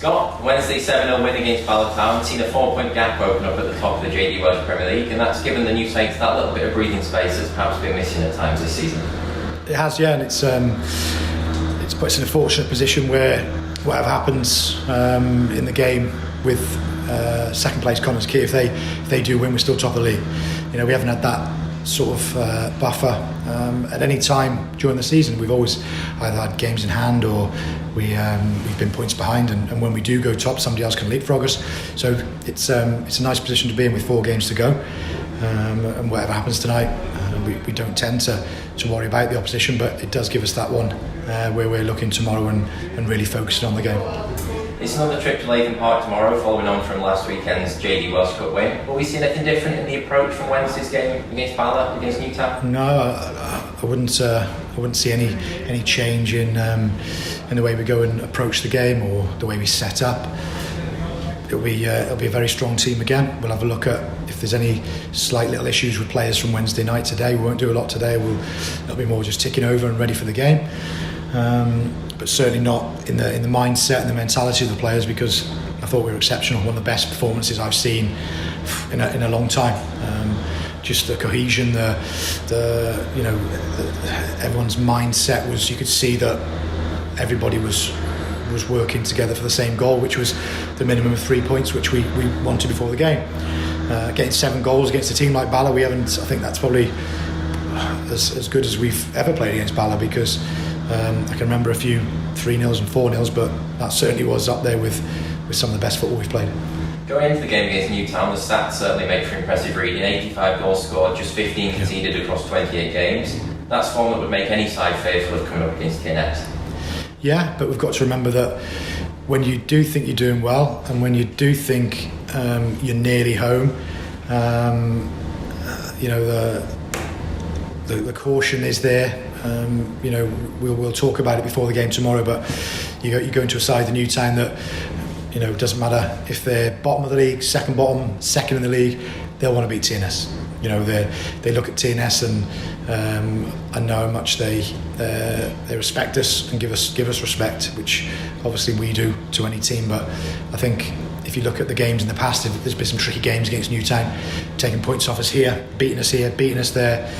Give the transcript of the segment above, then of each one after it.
Scott, Wednesday 7-0 win against Town, seen a 4-point gap open up at the top of the JD Welsh Premier League, and that's given the new Saints that little bit of breathing space that's perhaps been missing at times this season. It has, yeah, and it's put us in a fortunate position where whatever happens in the game with second place Connah's Quay, if they do win, we're still top of the league. You know, we haven't had that sort of buffer at any time during the season. We've always either had games in hand or we've been points behind, and when we do go top, somebody else can leapfrog us. So it's a nice position to be in with 4 games to go, and whatever happens tonight, we don't tend to worry about the opposition, but it does give us that one where we're looking tomorrow and really focusing on the game. It's another trip to Latham Park tomorrow, following on from last weekend's JD Welsh Cup win. Will we see anything different in the approach from Wednesday's game against Bala, against Newtown? No, I wouldn't see any change in the way we go and approach the game or the way we set up. It'll be a very strong team again. We'll have a look at if there's any slight little issues with players from Wednesday night today. We won't do a lot today. It'll be more just ticking over and ready for the game. But certainly not in the mindset and the mentality of the players, because I thought we were exceptional. One of the best performances I've seen in a long time. Just the cohesion, everyone's mindset was. You could see that everybody was working together for the same goal, which was the minimum of 3 points, which we wanted before the game. Getting 7 goals against a team like Bala, we haven't. I think that's probably as good as we've ever played against Bala, because I can remember a few 3-0s and 4-0s, but that certainly was up there with some of the best football we've played. Going into the game against Newtown, the stats certainly make for impressive reading. 85 goals scored, just 15 conceded across 28 games. That's form that would make any side fearful of coming up against TNS. Yeah, but we've got to remember that when you do think you're doing well, and when you do think you're nearly home, the caution is there. We'll talk about it before the game tomorrow, but you go into a side, the Newtown, that it doesn't matter if they're bottom of the league, second bottom, second in the league, they'll want to beat TNS. They look at TNS and know how much they respect us and give us respect, which obviously we do to any team. But I think if you look at the games in the past, there's been some tricky games against Newtown, taking points off us here, beating us there.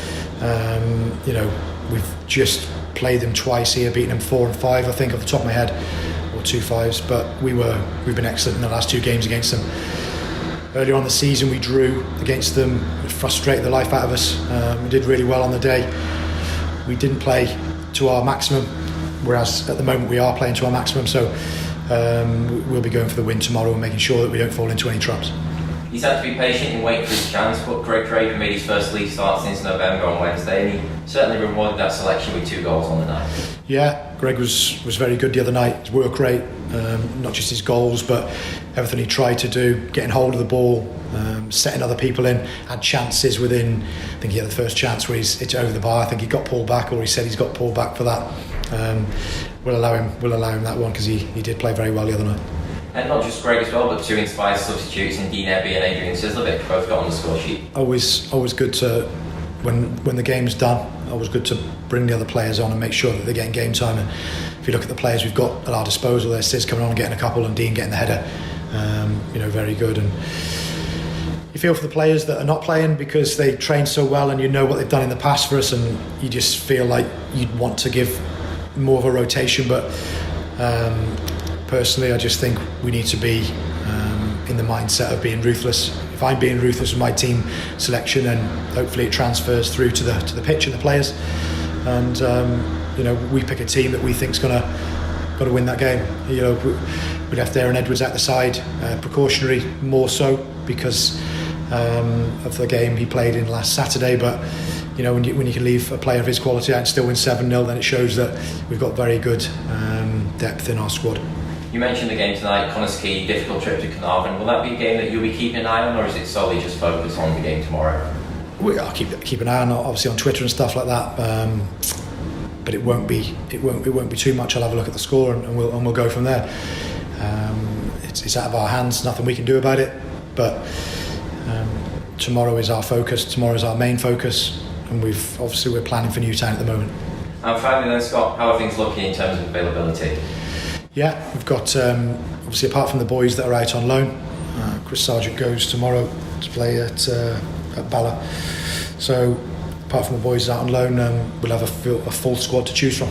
We've just played them twice here, beating them 4 and 5, I think, off the top of my head, or 2 5s. But we've been excellent in the last 2 games against them. Earlier on the season, we drew against them. It frustrated the life out of us. We did really well on the day. We didn't play to our maximum, whereas at the moment we are playing to our maximum. So we'll be going for the win tomorrow and making sure that we don't fall into any traps. He's had to be patient and wait for his chance, but Greg Craven made his first league start since November on Wednesday, and he certainly rewarded that selection with 2 goals on the night. Yeah, Greg was very good the other night. His work rate, not just his goals, but everything he tried to do, getting hold of the ball, setting other people in, had chances within. I think he had the first chance where it's over the bar. I think he got pulled back, or he said he's got pulled back for that. We'll allow him that one, because he did play very well the other night. And not just Greg as well, but 2 inspired substitutes in Dean Ebby and Adrian Sizlovic both got on the score sheet. Always good to, when the game's done, always good to bring the other players on and make sure that they're getting game time. And if you look at the players we've got at our disposal, there's Sis coming on and getting a couple, and Dean getting the header. Very good. And you feel for the players that are not playing, because they train so well and you know what they've done in the past for us, and you just feel like you'd want to give more of a rotation. But personally, I just think we need to be in the mindset of being ruthless. If I'm being ruthless with my team selection, then hopefully it transfers through to the pitch and the players. And we pick a team that we think's got to win that game. We left Aaron Edwards out the side, precautionary more so because of the game he played in last Saturday. But when you can leave a player of his quality out and still win 7-0, then it shows that we've got very good depth in our squad. You mentioned the game tonight, Connah's Quay, difficult trip to Carnarvon. Will that be a game that you'll be keeping an eye on, or is it solely just focused on the game tomorrow? I'll keep an eye on, obviously, on Twitter and stuff like that. But it won't be too much. I'll have a look at the score and we'll go from there. It's out of our hands. Nothing we can do about it. But tomorrow is our focus. Tomorrow is our main focus, and we're planning for Newtown at the moment. And finally, then, Scott, how are things looking in terms of availability? Yeah, we've got obviously, apart from the boys that are out on loan, Chris Sargent goes tomorrow to play at Bala. So apart from the boys out on loan, we'll have a full squad to choose from.